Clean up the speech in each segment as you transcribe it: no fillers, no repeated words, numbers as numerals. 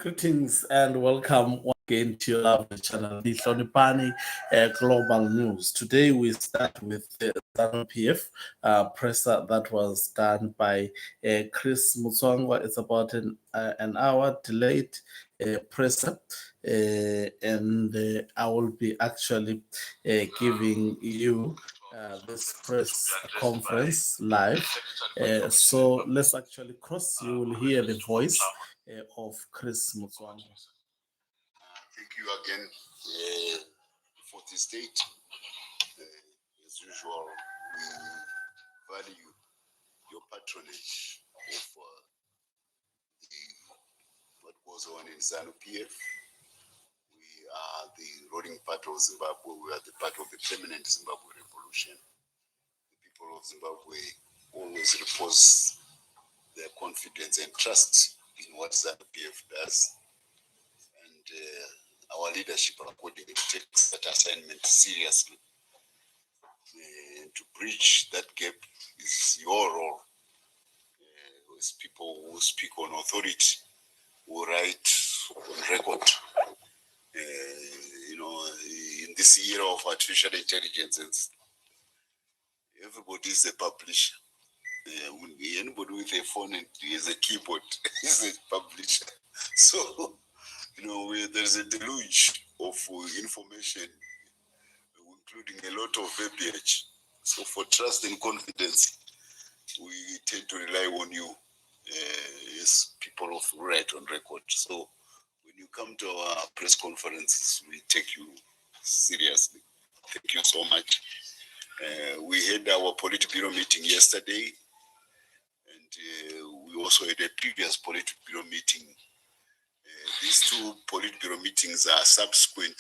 Greetings and welcome once again to your lovely channel, the Hlonipani Global News. Today we start with the ZANU PF presser that was done by Chris Mutsvanga. It's about an hour delayed presser, and I will be actually giving you this press conference live. So let's actually cross. You will hear the voice of Chris Mutsvanga. Thank you again for this date. As usual, we value your patronage of what goes on in ZANU PF. We are the ruling part of Zimbabwe. We are the part of the permanent Zimbabwe revolution. The people of Zimbabwe always repose their confidence and trust in what ZANU PF does. And our leadership accordingly takes that assignment seriously. To bridge that gap is your role as people who speak on authority, who write on record. In this era of artificial intelligence, everybody is a publisher. Anybody with a phone and has a keyboard is a publisher. So, there's a deluge of information, including a lot of verbiage. So for trust and confidence, we tend to rely on you as people of right on record. So when you come to our press conferences, we take you seriously. Thank you so much. We had our Politburo meeting yesterday, and we also had a previous Politburo meeting. These two Politburo meetings are subsequent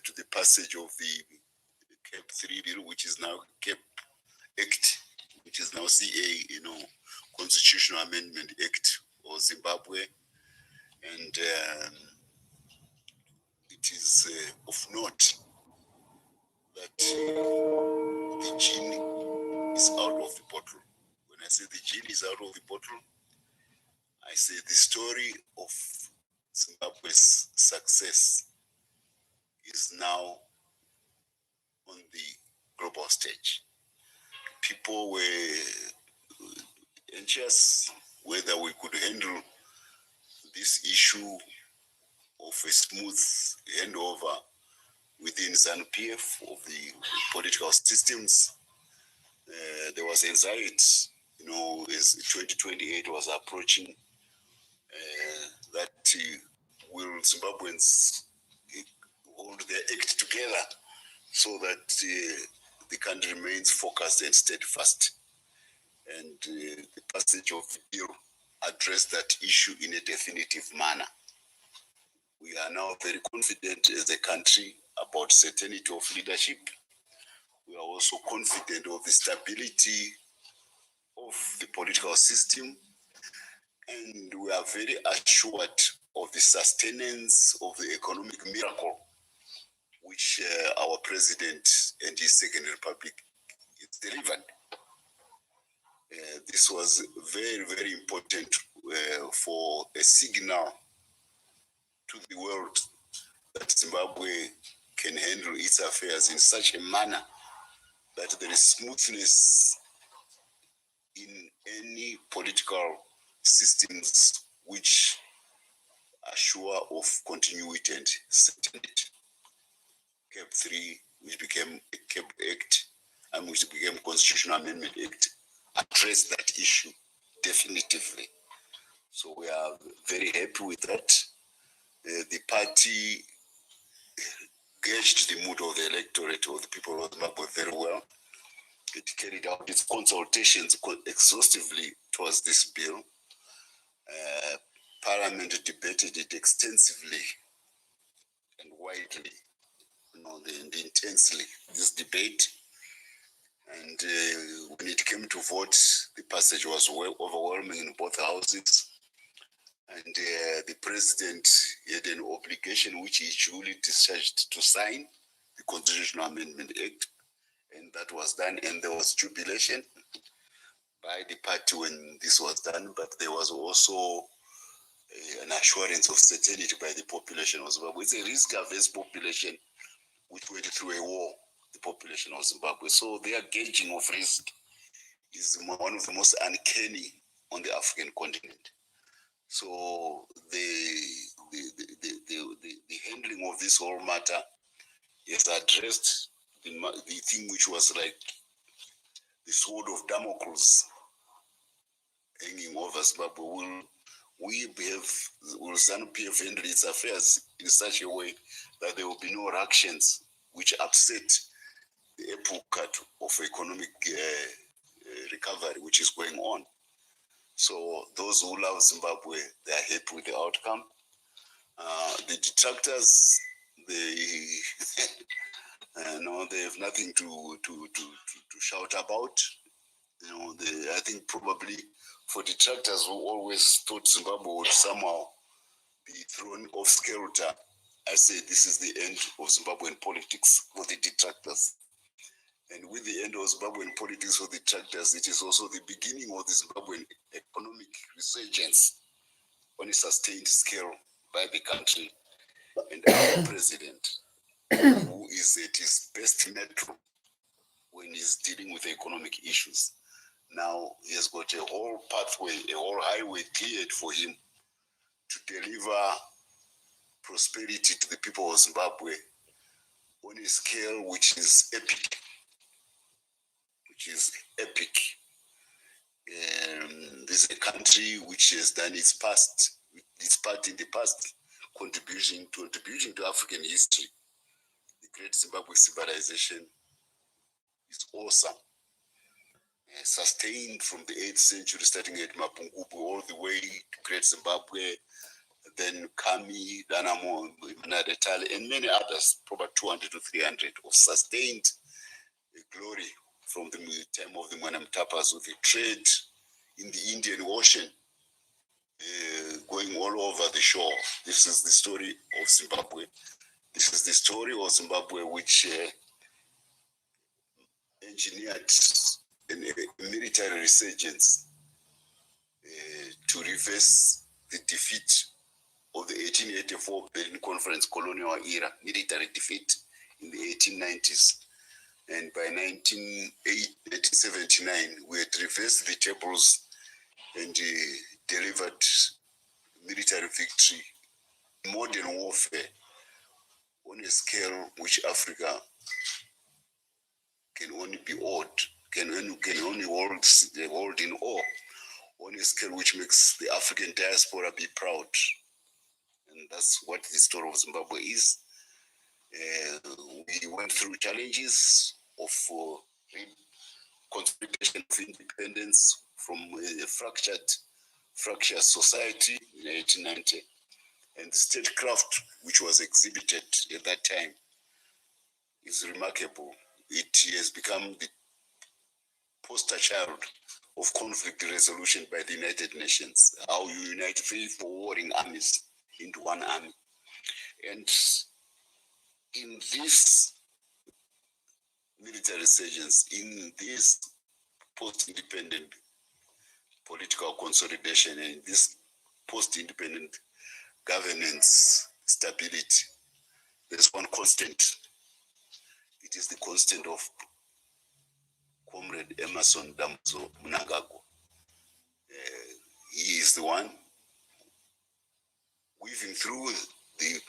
to the passage of the CAP 3 bill, which is now CAP Act, which is now CA, Constitutional Amendment Act of Zimbabwe. And it is of note that the genie is out of the bottle. When I say the genie is out of the bottle, I say the story of Zimbabwe's success is now on the global stage. People were anxious whether we could handle this issue of a smooth handover within ZANU PF of the political systems. There was anxiety, as 2028 was approaching, that will Zimbabweans hold their act together so that the country remains focused and steadfast. And the passage of the bill addressed that issue in a definitive manner. We are now very confident as a country about certainty of leadership. We are also confident of the stability of the political system, and we are very assured of the sustenance of the economic miracle which our president and his second republic is delivered. This was very, very important for a signal to the world that Zimbabwe can handle its affairs in such a manner that there is smoothness in any political systems which are sure of continuity and certainty. CAP 3, which became a CAP Act and which became Constitutional Amendment Act, addressed that issue definitively. So we are very happy with that. The party gauged the mood of the electorate or the people of Zimbabwe very well. It carried out its consultations exhaustively towards this bill. Parliament debated it extensively and widely, and intensely, this debate. And when it came to vote, the passage was overwhelming in both houses. And the president had an obligation which he duly discharged to sign the Constitutional Amendment Act. And that was done, and there was jubilation by the party when this was done, but there was also an assurance of certainty by the population of Zimbabwe. It's a risk-averse population which went through a war, the population of Zimbabwe. So their gauging of risk is one of the most uncanny on the African continent. So the handling of this whole matter has addressed the thing which was like the sword of Damocles hanging over Zimbabwe. Will ZANU-PF handle its affairs in such a way that there will be no ructions which upset the apple cut of economic recovery which is going on. So those who love Zimbabwe, they are happy with the outcome. The detractors, they no, they have nothing to shout about. I think probably for detractors who always thought Zimbabwe would somehow be thrown off skelter, I say this is the end of Zimbabwean politics for the detractors. And with the end of Zimbabwean politics for the detractors, it is also the beginning of the Zimbabwean economic resurgence on a sustained scale by the country and our president, who is at his best metro when he's dealing with economic issues. Now he has got a whole pathway, a whole highway cleared for him to deliver prosperity to the people of Zimbabwe on a scale which is epic. This is a country which has done its part in the past, contributing to African history. The great Zimbabwe civilization is awesome. Sustained from the 8th century, starting at Mapungupu all the way to Great Zimbabwe, then Kami, Danamo, Natal, and many others, probably 200 to 300 of sustained glory from the time of the Mwanamtapas with the trade in the Indian Ocean, going all over the shore. This is the story of Zimbabwe. This is the story of Zimbabwe which engineered a military resurgence to reverse the defeat of the 1884 Berlin Conference colonial era, military defeat in the 1890s. And by 1979, we had reversed the tables and delivered military victory, modern warfare, on a scale which Africa can only be awed, can only hold in awe, on a scale which makes the African diaspora be proud. And that's what the story of Zimbabwe is. We went through challenges of consolidation of independence from a fractured society in 1890. And the statecraft which was exhibited at that time is remarkable. It has become the poster child of conflict resolution by the United Nations, how you unite 3 warring armies into one army. And in this military resurgence, in this post-independent political consolidation, and this post-independent governance stability, there's one constant. It is the constant of Comrade Emerson Damso Mnangagwa. He is the one weaving through the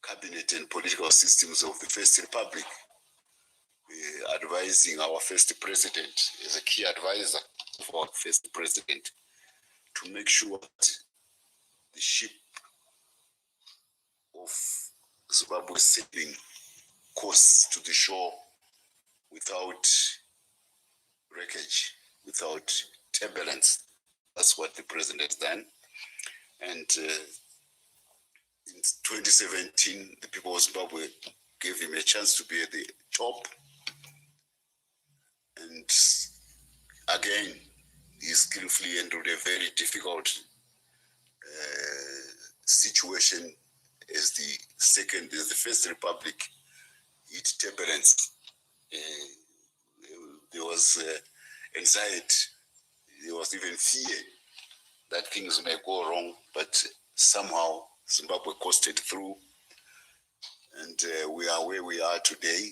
cabinet and political systems of the First Republic, advising our first president as a key advisor of our first president to make sure that the ship of Zimbabwe sailing course to the shore without wreckage, without turbulence. That's what the president has done. And in 2017, the people of Zimbabwe gave him a chance to be at the top. And again, he skillfully handled a very difficult situation as the First Republic hit turbulence. There was anxiety, there was even fear that things may go wrong, but somehow Zimbabwe coasted through, and we are where we are today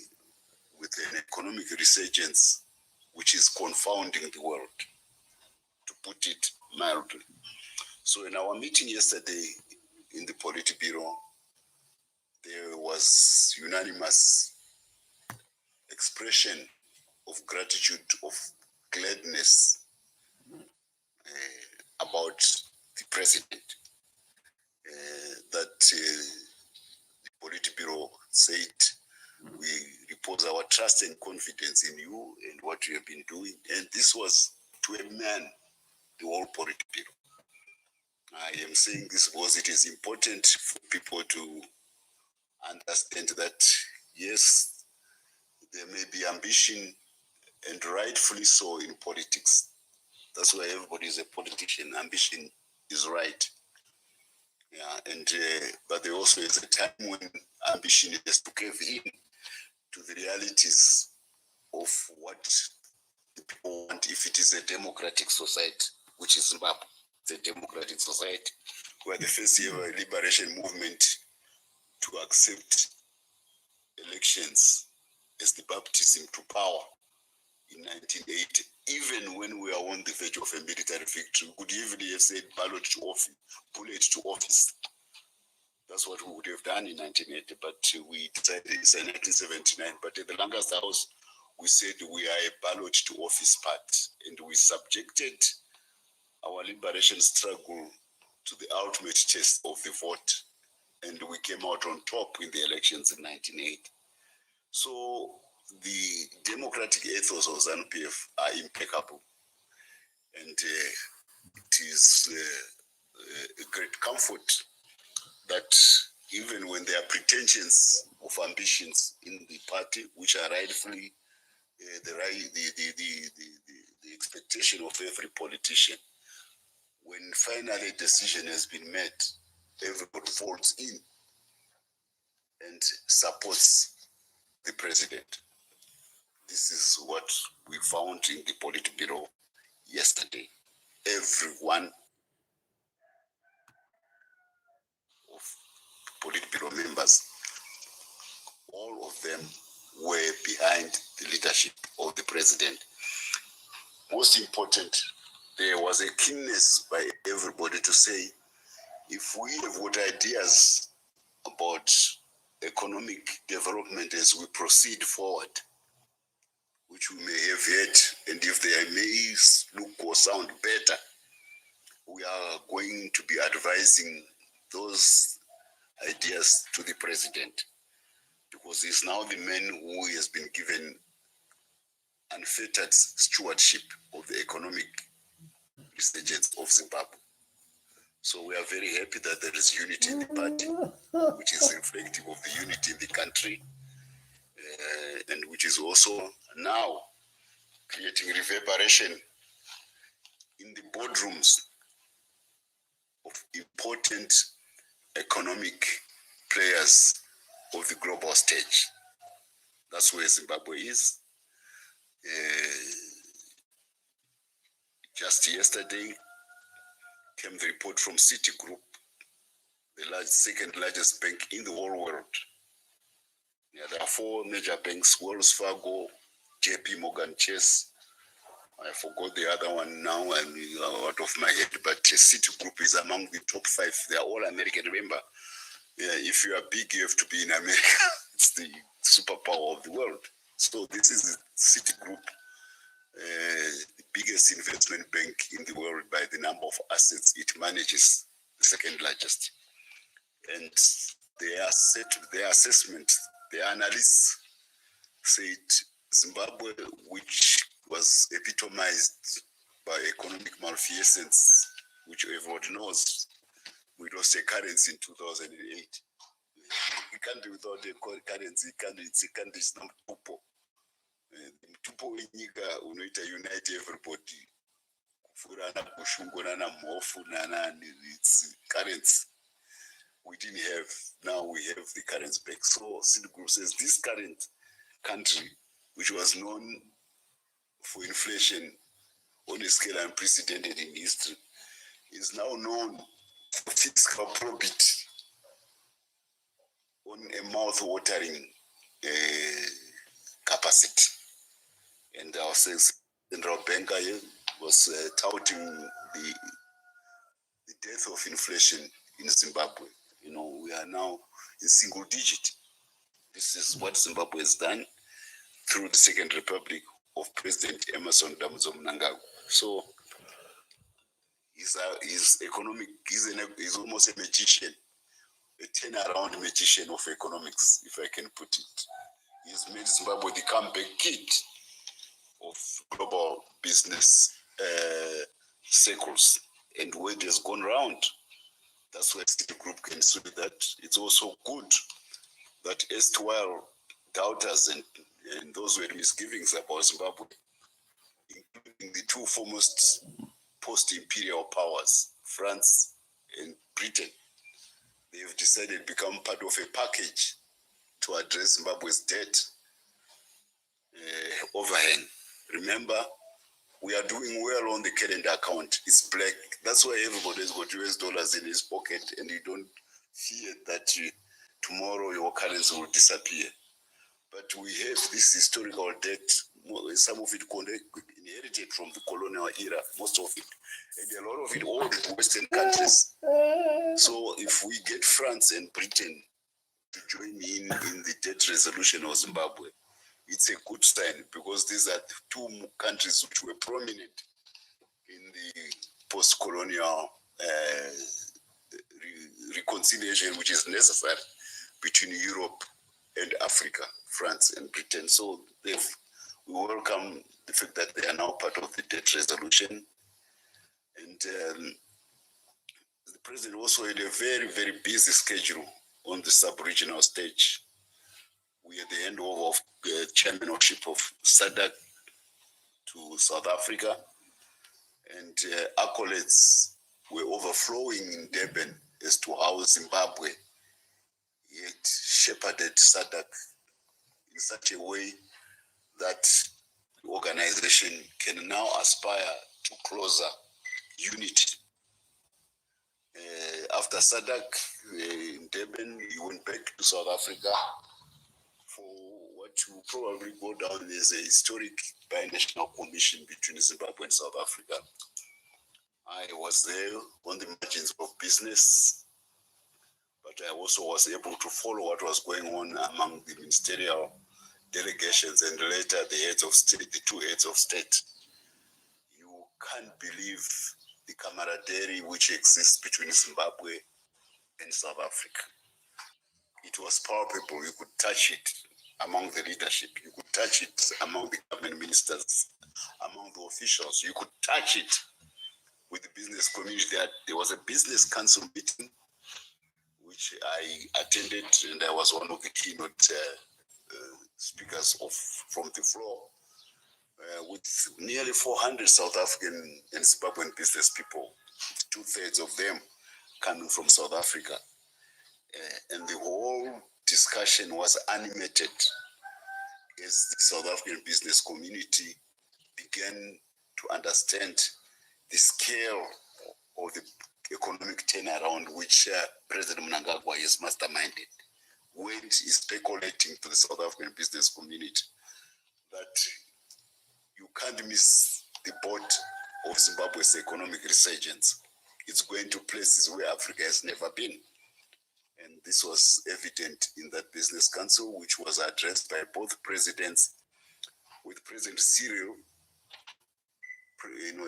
with an economic resurgence which is confounding the world, to put it mildly. So in our meeting yesterday in the Politburo, there was unanimous expression of gratitude, of gladness about the president, that the Politburo said, we repose our trust and confidence in you and what you have been doing. And this was to a man, the whole Politburo. I am saying this because it is important for people to understand that, yes, there may be ambition, and rightfully so, in politics. That's why everybody is a politician. Ambition is right. Yeah, and but there also is a time when ambition has to cave in to the realities of what the people want. If it is a democratic society, which is Zimbabwe, it's a democratic society, where the first ever liberation movement to accept elections as the baptism to power in 1980, even when we are on the verge of a military victory, we could even have said ballot to office, bullet to office. That's what we would have done in 1980, but we decided it's in 1979. But at the longest house, we said we are a ballot to office part, and we subjected our liberation struggle to the ultimate test of the vote, and we came out on top in the elections in 1980. So the democratic ethos of ZANU-PF are impeccable, and it is a great comfort that even when there are pretensions of ambitions in the party, which are rightfully the expectation of every politician, when finally a decision has been made, everybody falls in and supports the president. This is what we found in the Politburo yesterday. Everyone of Politburo members, all of them were behind the leadership of the president. Most important, there was a keenness by everybody to say, if we have got ideas about economic development as we proceed forward, which we may have had, and if they may look or sound better, we are going to be advising those ideas to the president, because he's now the man who has been given unfettered stewardship of the economic resurgence of Zimbabwe. So we are very happy that there is unity in the party, which is reflective of the unity in the country, and which is also now creating reverberation in the boardrooms of important economic players of the global stage. That's where Zimbabwe is. Just yesterday came the report from Citigroup, the second largest bank in the whole world. Yeah, there are four major banks: Wells Fargo, JP Morgan Chase. I forgot the other one now, I'm out of my head, but Citigroup is among the top 5. They are all American. Remember, if you are big, you have to be in America. It's the superpower of the world. So this is Citigroup, the biggest investment bank in the world by the number of assets it manages, the second largest. And their assessment, their analysts said Zimbabwe, which was epitomized by economic malfeasance, which everyone knows, we lost a currency in 2008. A country without a currency, it's a country is not mtupo. Mtupo wenyika unoita unite everybody. Kufurana kushungurana mhofu its currency. We didn't have, now we have the currency back. So Citigroup says this current country, which was known for inflation on a scale unprecedented in history, is now known for fiscal probity on a mouth-watering capacity. And our central banker here was touting the death of inflation in Zimbabwe. We are now in single digit. This is what Zimbabwe has done through the Second Republic of President Emerson Mnangagwa. So he's almost a magician, a turnaround magician of economics, if I can put it. He's made Zimbabwe the comeback kid of global business circles, and word has gone round. That's why the group can say that it's also good that erstwhile doubters and those who had misgivings about Zimbabwe, including the two foremost post-imperial powers, France and Britain, they have decided to become part of a package to address Zimbabwe's debt overhang. Remember, we are doing well on the calendar account. It's black. That's why everybody's got US dollars in his pocket, and you don't fear that tomorrow your currency will disappear. But we have this historical debt, some of it inherited from the colonial era, most of it, and a lot of it all the Western countries. So if we get France and Britain to join in the debt resolution of Zimbabwe, it's a good sign, because these are two countries which were prominent in the post-colonial reconciliation, which is necessary between Europe and Africa, France and Britain. So we welcome the fact that they are now part of the debt resolution. And the president also had a very, very busy schedule on the sub-regional stage. We had the handover of chairmanship of SADC to South Africa, and accolades were overflowing in Durban as to how Zimbabwe had shepherded SADC in such a way that the organization can now aspire to closer unity. After SADC in Durban, he went back to South Africa for what will probably go down as a historic binational commission between Zimbabwe and South Africa. I was there on the margins of business, but I also was able to follow what was going on among the ministerial delegations and later the heads of state, the two heads of state. You can't believe the camaraderie which exists between Zimbabwe and South Africa. It was palpable. You could touch it among the leadership. You could touch it among the government ministers, among the officials. You could touch it with the business community. There was a business council meeting which I attended, and I was one of the keynote speakers from the floor with nearly 400 South African and Zimbabwean business people, 2/3 of them coming from South Africa. And the whole discussion was animated as the South African business community began to understand the scale of the economic turnaround which President Mnangagwa has masterminded. When he's speculating to the South African business community that you can't miss the boat of Zimbabwe's economic resurgence. It's going to places where Africa has never been. And this was evident in that business council, which was addressed by both presidents, with President Cyril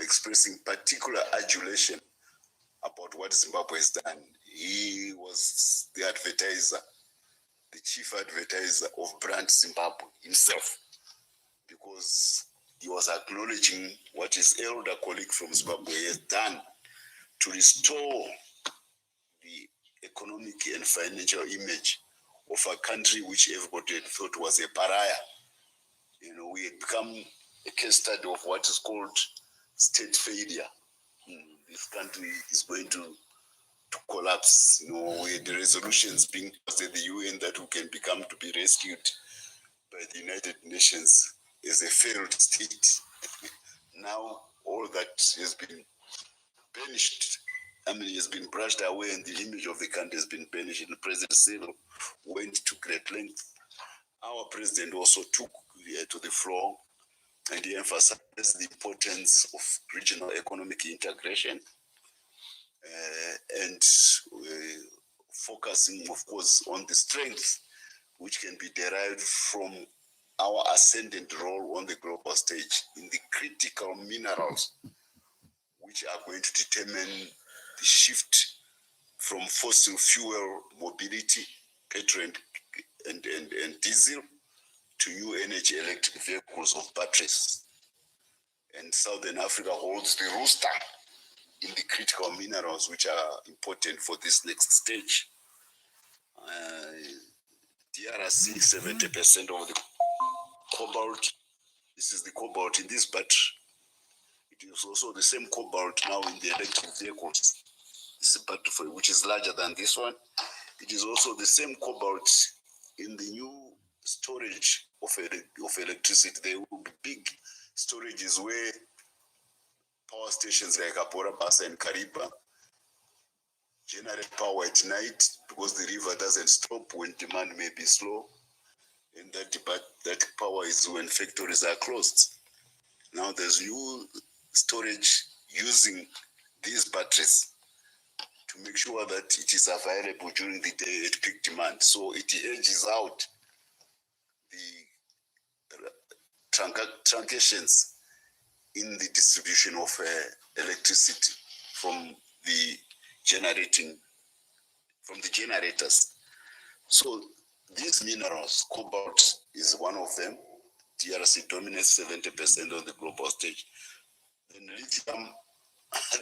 expressing particular adulation about what Zimbabwe has done. He was the advertiser, the chief advertiser of brand Zimbabwe himself, because he was acknowledging what his elder colleague from Zimbabwe has done to restore the economic and financial image of a country which everybody had thought was a pariah. We had become a case study of what is called state failure. This country is going to collapse. With the resolutions being passed at the UN that we can become to be rescued by the United Nations as a failed state. Now all that has been banished has been brushed away and the image of the country has been banished. And President Cyril went to great length. Our president also took to the floor and he emphasized the importance of regional economic integration and focusing, of course, on the strength which can be derived from our ascendant role on the global stage in the critical minerals which are going to determine the shift from fossil fuel mobility, petrol and diesel, to new energy electric vehicles of batteries. And Southern Africa holds the rooster in the critical minerals which are important for this next stage. DRC, 70% of the cobalt. This is the cobalt in this battery. It is also the same cobalt now in the electric vehicles. It's a battery which is larger than this one. It is also the same cobalt in the new storage of electricity. There will be big storages where power stations like Abora Basa and Kariba generate power at night because the river doesn't stop when demand may be slow. And that power is when factories are closed. Now there's new storage using these batteries to make sure that it is available during the day at peak demand. So it edges out the truncations in the distribution of electricity from the generators. So these minerals, cobalt is one of them. DRC dominates 70% on the global stage. Then lithium,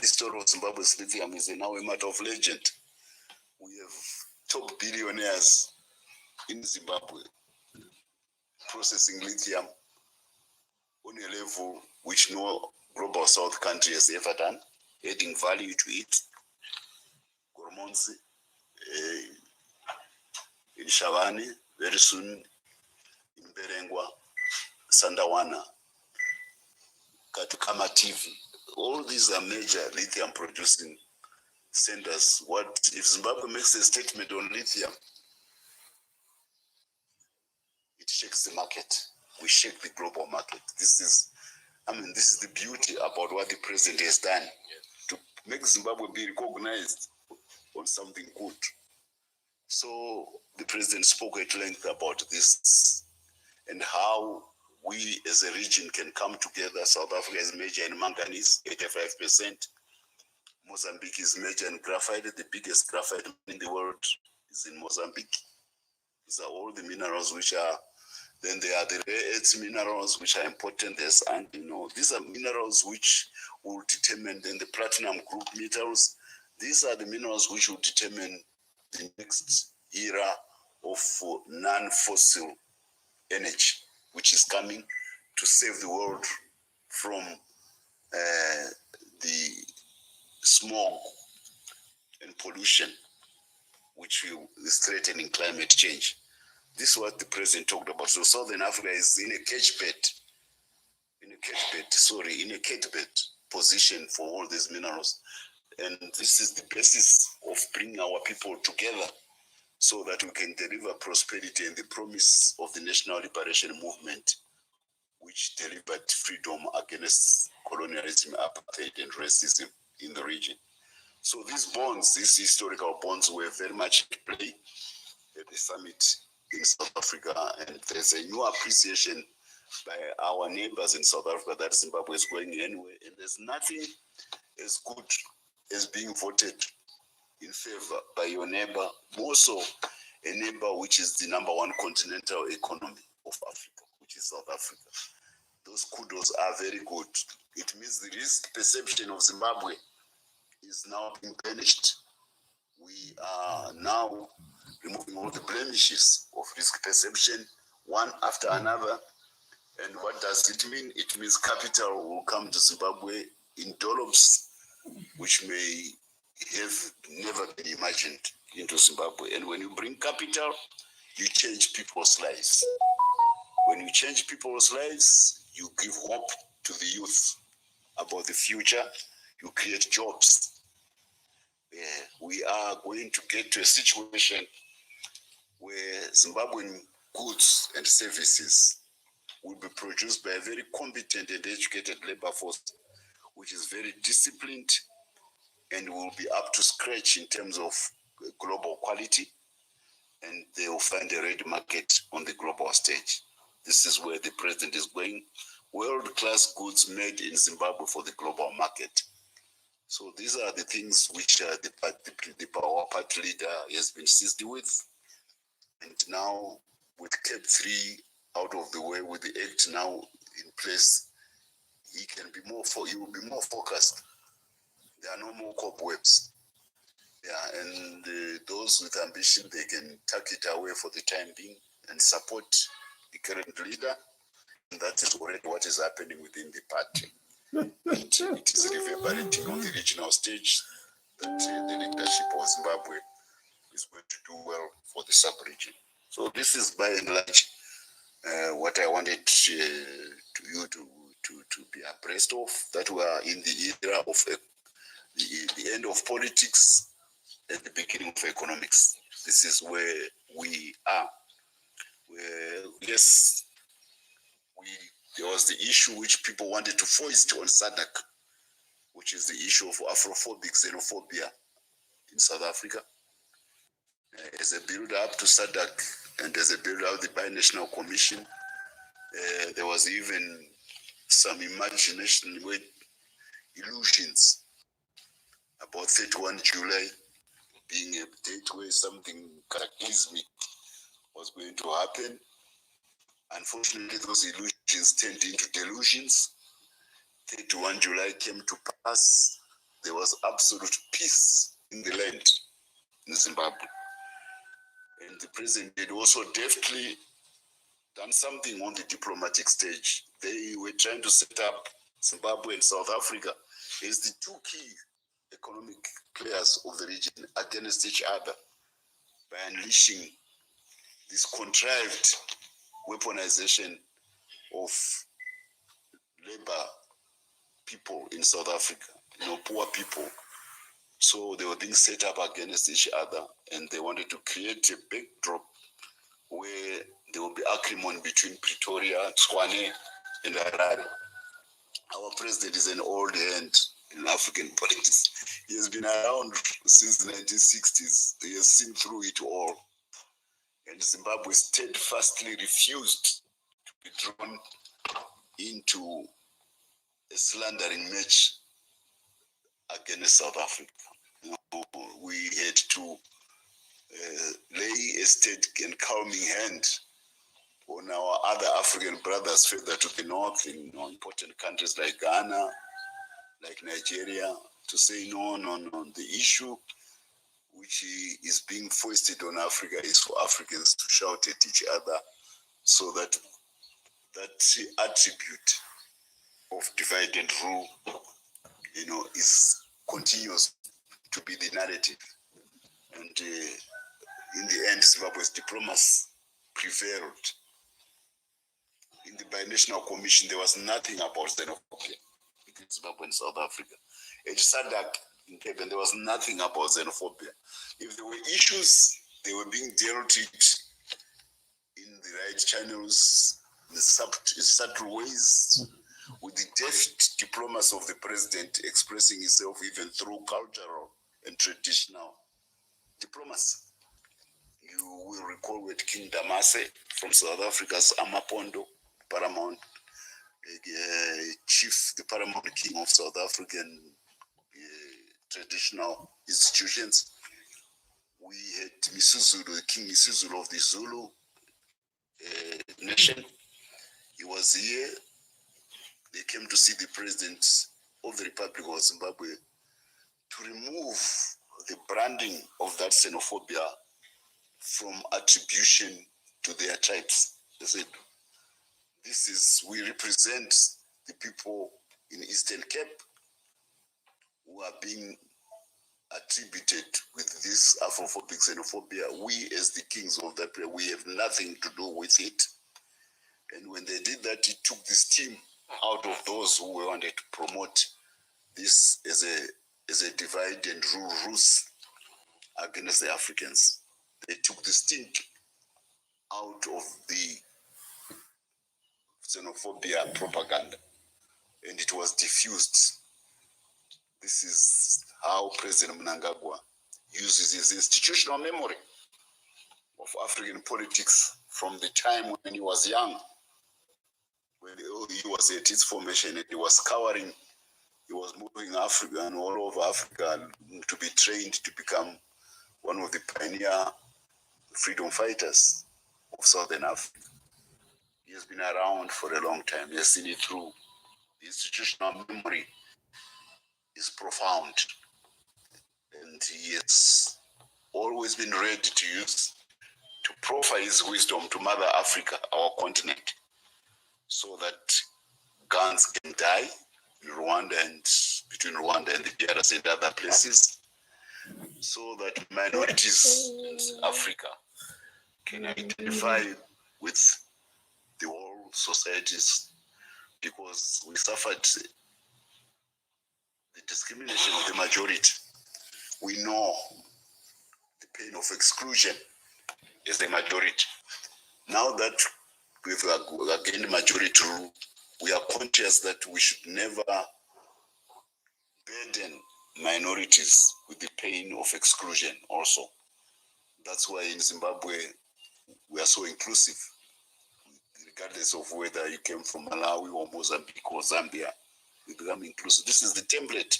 the story of Zimbabwe's lithium is now a matter of legend. We have top billionaires in Zimbabwe processing lithium on a level which no global south country has ever done, adding value to it. Gormonzi, in Shavani, very soon in Berengwa, Sandawana, Katukama TV. All these are major lithium producing centers. What if Zimbabwe makes a statement on lithium? It shakes the market. We shake the global market. This is the beauty about what the president has done to make Zimbabwe be recognized on something good. So the president spoke at length about this and how we as a region can come together. South Africa is major in manganese, 85%. Mozambique is major in graphite. The biggest graphite in the world is in Mozambique. These are all the minerals which are, then there are the rare earth minerals which are important. And these are minerals which will determine then the platinum group metals. These are the minerals which will determine the next era of non-fossil energy, which is coming to save the world from the smog and pollution, which is threatening climate change. This is what the president talked about. So Southern Africa is in a cage bed position for all these minerals. And this is the basis of bringing our people together so that we can deliver prosperity and the promise of the National Liberation Movement, which delivered freedom against colonialism, apartheid, and racism in the region. So these historical bonds were very much at play at the summit in South Africa, and there's a new appreciation by our neighbors in South Africa that Zimbabwe is going anywhere, and there's nothing as good as being voted in favor by your neighbor, more so a neighbor which is the number one continental economy of Africa, which is South Africa. Those kudos are very good. It means the risk perception of Zimbabwe is now being banished. We are now removing all the blemishes of risk perception, one after another. And what does it mean? It means capital will come to Zimbabwe in dollops, which may have never been imagined into Zimbabwe. And when you bring capital, you change people's lives. When you change people's lives, you give hope to the youth about the future. You create jobs. we are going to get to a situation where Zimbabwean goods and services will be produced by a very competent and educated labor force, which is very disciplined and will be up to scratch in terms of global quality, and they will find a ready market on the global stage. This is where the president is going. World-class goods made in Zimbabwe for the global market. So these are the things which the power party leader has been seized with. And now with CAP 3 out of the way, with the act now in place, he will be more focused. There are no more cobwebs. Yeah, and those with ambition, they can tuck it away for the time being and support the current leader. And that is already what is happening within the party. It is reverberating on the regional stage that the leadership of Zimbabwe is going to do well for the sub-region. So this is by and large what I wanted you to be abreast of, that we are in the era of the end of politics and the beginning of economics. This is where we are. Yes, there was the issue which people wanted to foist on SADC, which is the issue of Afrophobic xenophobia in South Africa. As a build-up to SADC and as a build-up of the Binational Commission, there was even some imagination with illusions about 31 July being a date where something cataclysmic was going to happen. Unfortunately, those illusions turned into delusions. 31 July came to pass. There was absolute peace in the land, in Zimbabwe. And the president had also deftly done something on the diplomatic stage. They were trying to set up Zimbabwe and South Africa as the two key economic players of the region against each other by unleashing this contrived weaponization of labor people in South Africa, poor people. So they were being set up against each other, and they wanted to create a backdrop where there will be acrimony between Pretoria, Tshwane, and Harare. Our president is an old hand in African politics. He has been around since the 1960s. He has seen through it all. And Zimbabwe steadfastly refused to be drawn into a slandering match against South Africa. We had to lay a steady and calming hand on our other African brothers further to the north in important countries like Ghana, like Nigeria, to say no. The issue which is being foisted on Africa is for Africans to shout at each other, so that attribute of divide and rule, continues to be the narrative. And in the end, Zimbabwe's diplomacy prevailed. In the Binational Commission, there was nothing about xenophobia between Zimbabwe and South Africa. At SADC in Cape Town, there was nothing about xenophobia. If there were issues, they were being dealt with in the right channels, in subtle ways, with the deft diplomacy of the president expressing himself even through cultural and traditional diplomacy. You will recall with King Damase from South Africa's Amapondo, paramount chief, the paramount king of South African traditional institutions. We had Misuzulu, King Misuzulu of the Zulu nation. He was here. They came to see the president of the Republic of Zimbabwe to remove the branding of that xenophobia from attribution to their tribes. They said, we represent the people in Eastern Cape who are being attributed with this Afrophobic xenophobia. We as the kings of that place, we have nothing to do with it. And when they did that, it took the steam out of those who wanted to promote this as as a divide and rule Rus against the Africans. They took the stink out of the xenophobia propaganda, and it was diffused. This is how President Mnangagwa uses his institutional memory of African politics from the time when he was young, when he was at its formation and he was scouring, he was moving Africa and all over Africa to be trained to become one of the pioneer freedom fighters of Southern Africa. He has been around for a long time. He has seen it through. The institutional memory is profound, and he has always been ready to use to proffer his wisdom to Mother Africa, our continent, so that guns can die in Rwanda and between Rwanda and the DRC and other places, so that minorities in Africa can identify with the whole societies, because we suffered the discrimination of the majority. We know the pain of exclusion as the majority. Now that we've gained majority rule, we are conscious that we should never burden minorities with the pain of exclusion also. That's why in Zimbabwe, we are so inclusive. Regardless of whether you came from Malawi or Mozambique or Zambia, we become inclusive. This is the template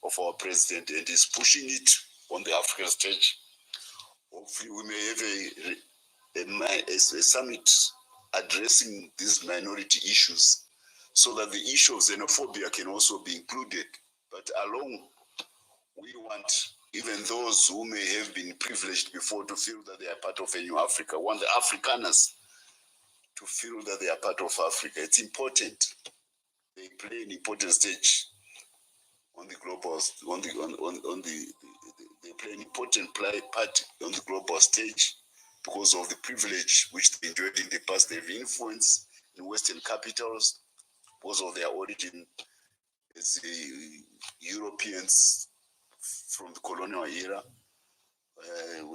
of our president, and he's pushing it on the African stage. Hopefully we may have a summit addressing these minority issues, so that the issue of xenophobia can also be included. But along, we want even those who may have been privileged before to feel that they are part of a new Africa, want the Afrikaners to feel that they are part of Africa. It's important. They play an important stage on the global, they play an important part on the global stage because of the privilege which they enjoyed in the past. They've influenced in Western capitals because of their origin as the Europeans from the colonial era.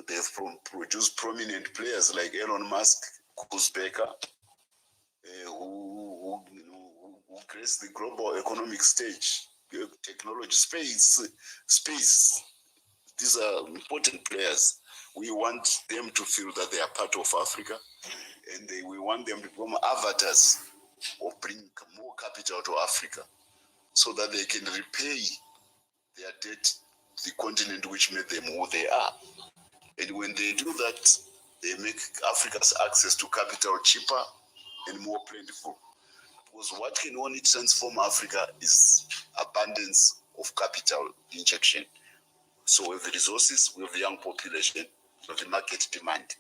They've produced prominent players like Elon Musk, Kuzbeka, who graced the global economic stage, technology, space. These are important players. We want them to feel that they are part of Africa, and we want them to become avatars of bringing more capital to Africa, so that they can repay their debt to the continent which made them who they are. And when they do that, they make Africa's access to capital cheaper and more plentiful. Because what can only transform Africa is abundance of capital injection. So we have the resources, we have the young population, we have the market demand.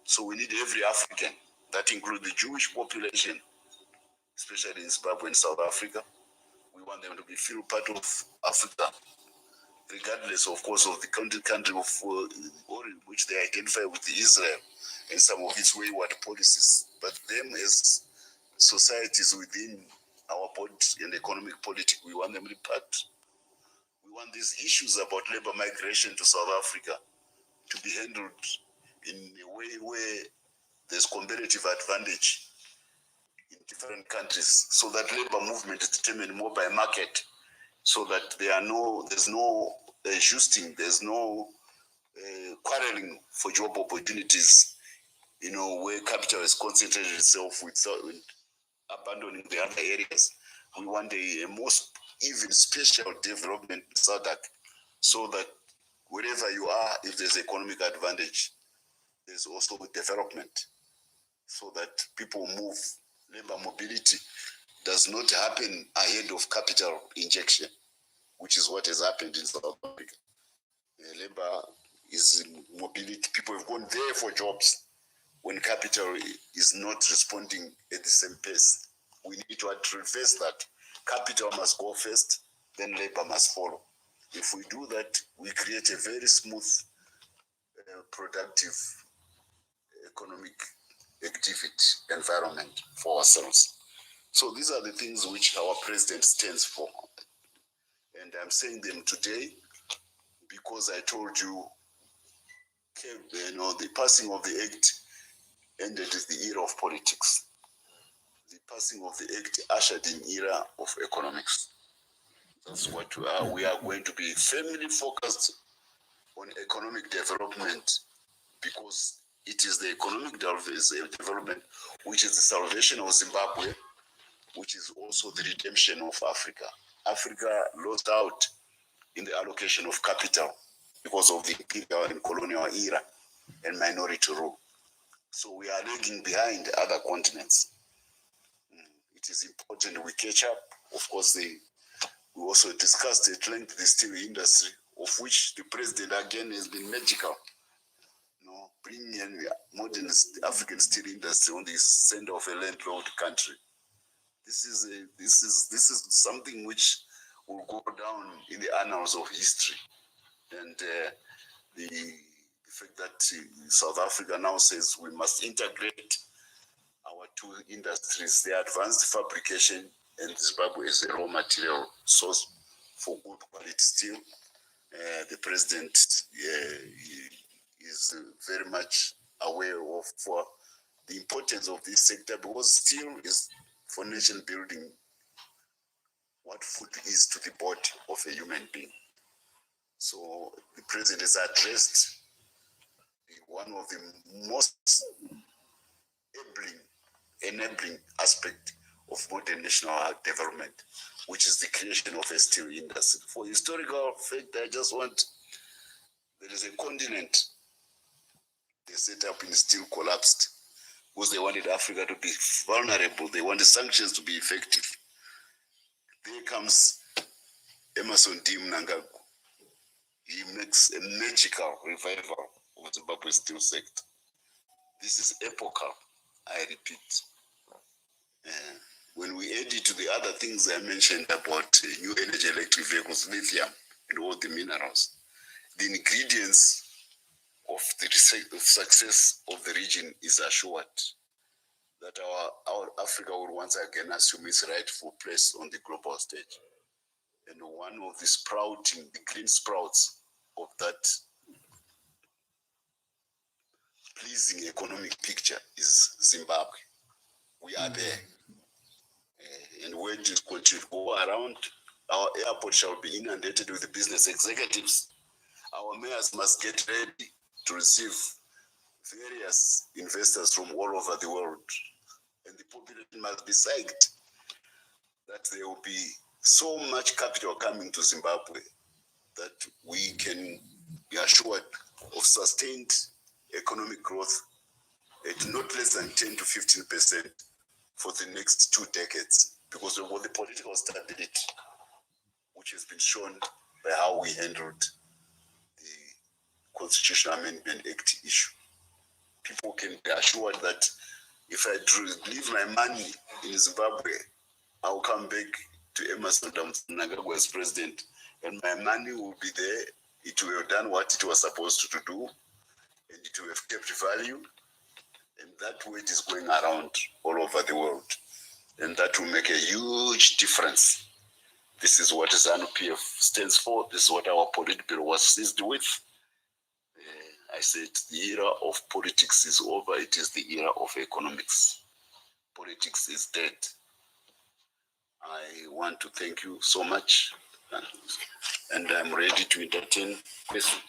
So we need every African. That includes the Jewish population, especially in Zimbabwe and South Africa. We want them to be feel part of Africa, regardless, of course, of the country of which they identify with Israel and some of its wayward policies. But them as societies within our and economic politics, we want them to be part. We want these issues about labor migration to South Africa to be handled in a way where there's comparative advantage in different countries, so that labor movement is determined more by market, so that there's no adjusting, there's no quarreling for job opportunities, where capital has concentrated itself with abandoning the other areas. We want a more even special development in SADC, so that wherever you are, if there's economic advantage, there's also development, so that people move. Labor mobility does not happen ahead of capital injection, which is what has happened in South Africa. Labor is mobility. People have gone there for jobs when capital is not responding at the same pace. We need to reverse that. Capital must go first, then labor must follow. If we do that, we create a very smooth, productive economic activity environment for ourselves. So these are the things which our president stands for. And I'm saying them today because I told you, the passing of the act ended the era of politics. The passing of the act ushered in era of economics. That's what we are going to be firmly focused on economic development, because it is the economic development which is the salvation of Zimbabwe, which is also the redemption of Africa. Africa lost out in the allocation of capital because of the imperial and colonial era and minority rule. So we are lagging behind other continents. It is important we catch up. Of course, we also discussed at length the steel industry, of which the president again has been magical. Bringing in modern African steel industry on the center of a landlocked country. This is something which will go down in the annals of history. And the fact that South Africa now says we must integrate our two industries, the advanced fabrication and Zimbabwe is a raw material source for good quality steel. The president is very much aware of the importance of this sector, because steel is for nation building what food is to the body of a human being. So the president has addressed one of the most enabling aspect of modern national development, which is the creation of a steel industry. For historical fact, there is a continent they set up in steel collapsed because they wanted Africa to be vulnerable. They wanted sanctions to be effective. There comes Emerson D. Mnangagwa. He makes a magical revival of Zimbabwe's steel sector. This is epochal, I repeat. When we add it to the other things I mentioned about new energy electric vehicles, lithium, and all the minerals, the ingredients of the success of the region is assured, that our Africa will once again assume its rightful place on the global stage. And one of the green sprouts of that pleasing economic picture is Zimbabwe. We are there. And when it continue to go around, our airport shall be inundated with the business executives. Our mayors must get ready to receive various investors from all over the world. And the population must be psyched that there will be so much capital coming to Zimbabwe that we can be assured of sustained economic growth at not less than 10 to 15% for the next 2 decades, because of the political stability, which has been shown by how we handled the Constitutional Amendment Act issue. People can be assured that if I leave my money in Zimbabwe, I'll come back to Emerson Mnangagwa as president, and my money will be there. It will have done what it was supposed to do, and it will have kept value. And that weight is going around all over the world. And that will make a huge difference. This is what ZANU-PF stands for. This is what our Politburo was seized with. I said the era of politics is over. It is the era of economics. Politics is dead. I want to thank you so much. And I'm ready to entertain questions.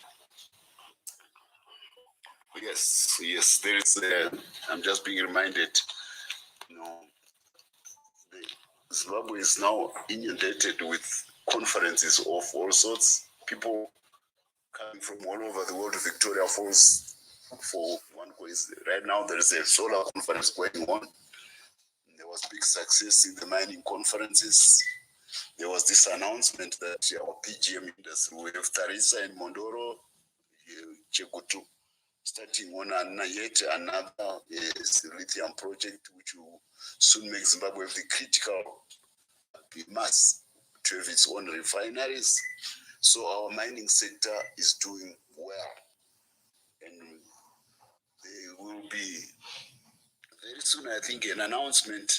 Yes, there is. I'm just being reminded, Zimbabwe is now inundated with conferences of all sorts. People coming from all over the world to Victoria Falls for one quiz. Right now, there is a solar conference going on. There was big success in the mining conferences. There was this announcement that our PGM industry, we have Tarisa and Mondoro, Chekutu, starting on yet another lithium project, which will soon make Zimbabwe the critical mass to have its own refineries. So our mining sector is doing well. And there will be very soon, I think, an announcement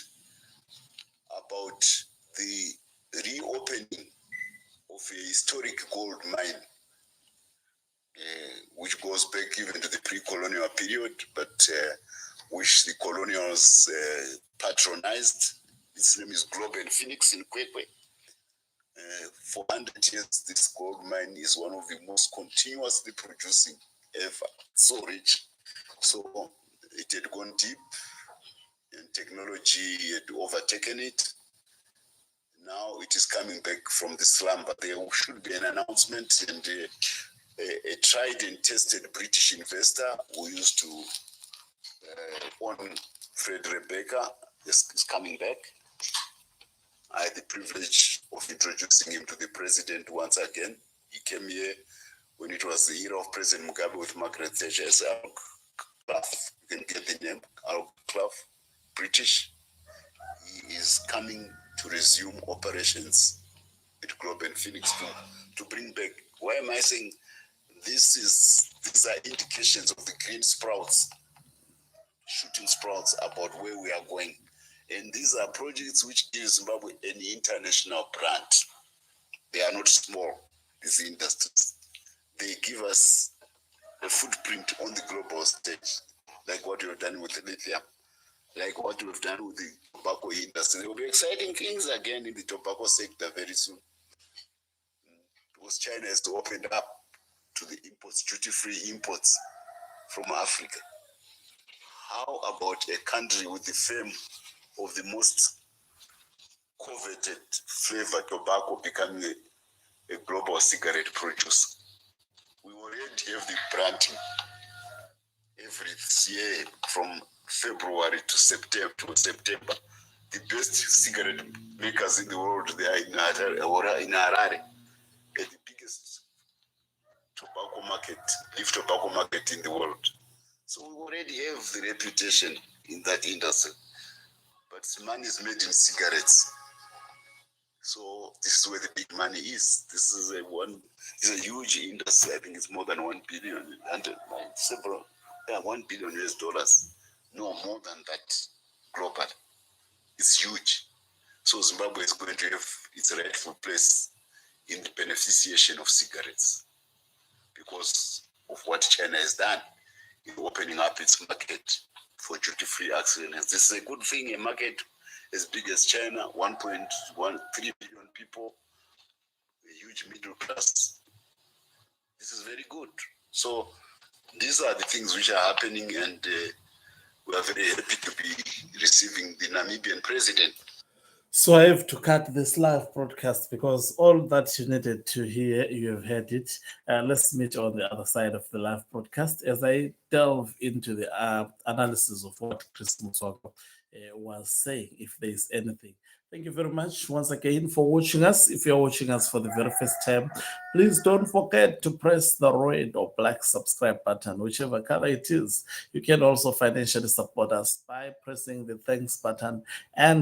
about the reopening of a historic gold mine, which goes back even to the pre-colonial period, but which the colonials patronized. Its name is Globe and Phoenix in Kwekwe. For 100 years, this gold mine is one of the most continuously producing ever. So rich. So it had gone deep and technology had overtaken it. Now it is coming back from the slumber. There should be an announcement, and a tried and tested British investor who used to own Fred Rebecca is coming back. I had the privilege of introducing him to the president once again. He came here when it was the era of President Mugabe with Margaret Thatcher as Al Clough. You can get the name, Al Clough, British. He is coming to resume operations at Globe and Phoenix to bring back. Why am I saying these are indications of the green sprouts, shooting sprouts about where we are going. And these are projects which give Zimbabwe an international brand. They are not small, these industries. They give us a footprint on the global stage, like what we've done with lithium, like what we've done with the tobacco industry. There will be exciting things again in the tobacco sector very soon. Because China has to open up to the imports, duty-free imports from Africa. How about a country with the fame of the most coveted flavor tobacco becoming a global cigarette producer? We already have the branding every year from February to September. The best cigarette makers in the world, they are in Harare, the biggest tobacco market, leaf tobacco market in the world. So we already have the reputation in that industry. But money is made in cigarettes. So this is where the big money is. This is a huge industry. I think it's more than 1 billion and several, $1 billion US. No more than that global. It's huge. So Zimbabwe is going to have its rightful place in the beneficiation of cigarettes because of what China has done in opening up its market for duty-free excellence. This is a good thing, a market as big as China, 1.13 billion people, a huge middle class. This is very good. So these are the things which are happening, and we are very happy to be receiving the Namibian president. So I have to cut this live broadcast because all that you needed to hear, you have heard it. Let's meet on the other side of the live broadcast as I delve into the analysis of what Chris Mutsvanga was saying, if there is anything. Thank you very much once again for watching us. If you're watching us for the very first time, please don't forget to press the red or black subscribe button, whichever color it is. You can also financially support us by pressing the thanks button and